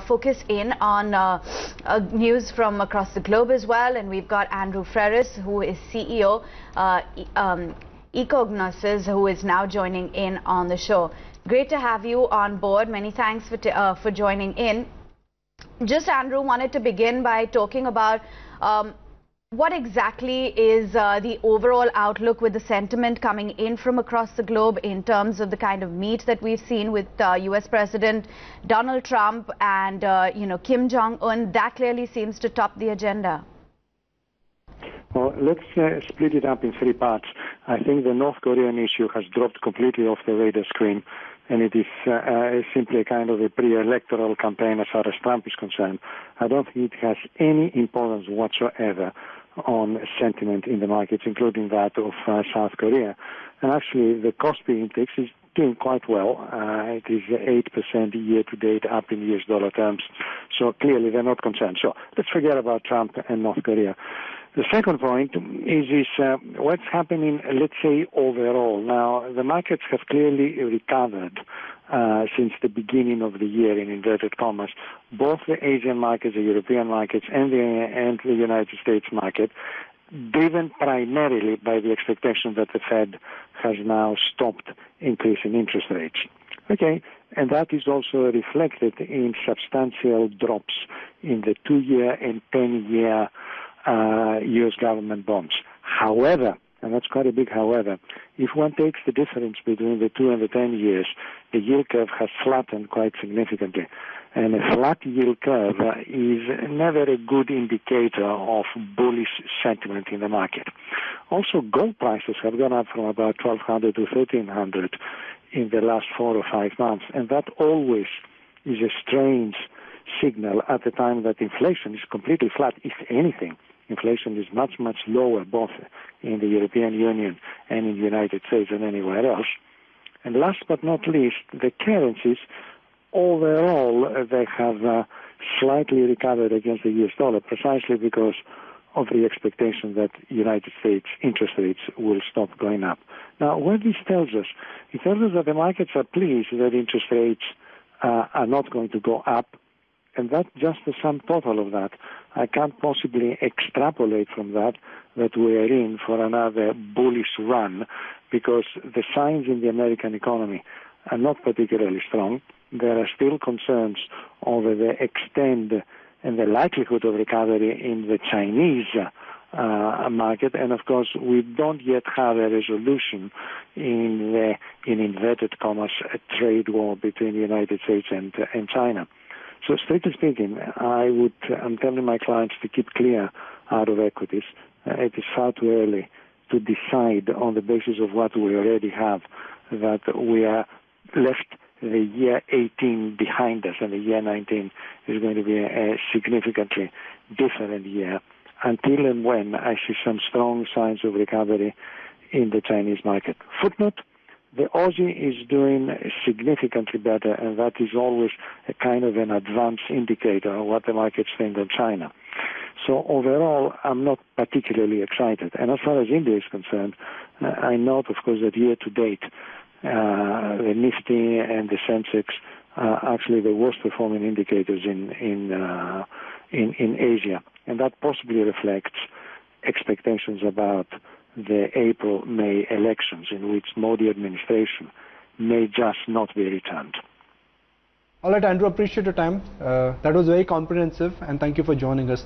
Focus in on news from across the globe as well, and we've got Andrew Freris, who is CEO Ecognosis, who is now joining in on the show. Great to have you on board. Many thanks for joining in. Just Andrew, wanted to begin by talking about what exactly is the overall outlook with the sentiment coming in from across the globe in terms of the kind of meet that we've seen with US President Donald Trump and Kim Jong-un. That clearly seems to top the agenda. Well, let's split it up in three parts. I think the North Korean issue has dropped completely off the radar screen, and it is simply a kind of a pre-electoral campaign as far as Trump is concerned. I don't think it has any importance whatsoever on sentiment in the markets, including that of South Korea. And actually, the Kospi index is doing quite well. It is 8% year-to-date up in US dollar terms. So clearly, they're not concerned. So let's forget about Trump and North Korea. The second point is what's happening, let's say, overall. Now, the markets have clearly recovered since the beginning of the year, in inverted commas. Both the Asian markets, the European markets, and the United States market, driven primarily by the expectation that the Fed has now stopped increasing interest rates. Okay, and that is also reflected in substantial drops in the 2-year and 10-year U.S. government bonds. However, and that's quite a big however, if one takes the difference between the 2 and the 10 years, the yield curve has flattened quite significantly. And a flat yield curve is never a good indicator of bullish sentiment in the market. Also, gold prices have gone up from about $1,200 to $1,300 in the last 4 or 5 months, and that always is a strange signal at the time that inflation is completely flat. If anything, inflation is much, much lower both in the European Union and in the United States than anywhere else. And last but not least, the currencies, overall, they have slightly recovered against the US dollar, precisely because of the expectation that United States interest rates will stop going up. Now, what this tells us? It tells us that the markets are pleased that interest rates are not going to go up, and that's just the sum total of that. I can't possibly extrapolate from that we are in for another bullish run, because the signs in the American economy are not particularly strong. There are still concerns over the extent and the likelihood of recovery in the Chinese market, and of course we don't yet have a resolution in inverted commas, a trade war between the United States and China. So strictly speaking, I'm telling my clients to keep clear out of equities. It is far too early to decide on the basis of what we already have that we are left the year 18 behind us, and the year 19 is going to be a significantly different year until and when I see some strong signs of recovery in the Chinese market. Footnote: the Aussie is doing significantly better, and that is always a kind of an advance indicator of what the markets think of China. So overall, I'm not particularly excited. And as far as India is concerned, I note, of course, that year to date, the Nifty and the Sensex are actually the worst performing indicators in Asia. And that possibly reflects expectations about the April-May elections, in which Modi administration may just not be returned. All right, Andrew, appreciate your time. That was very comprehensive, and thank you for joining us.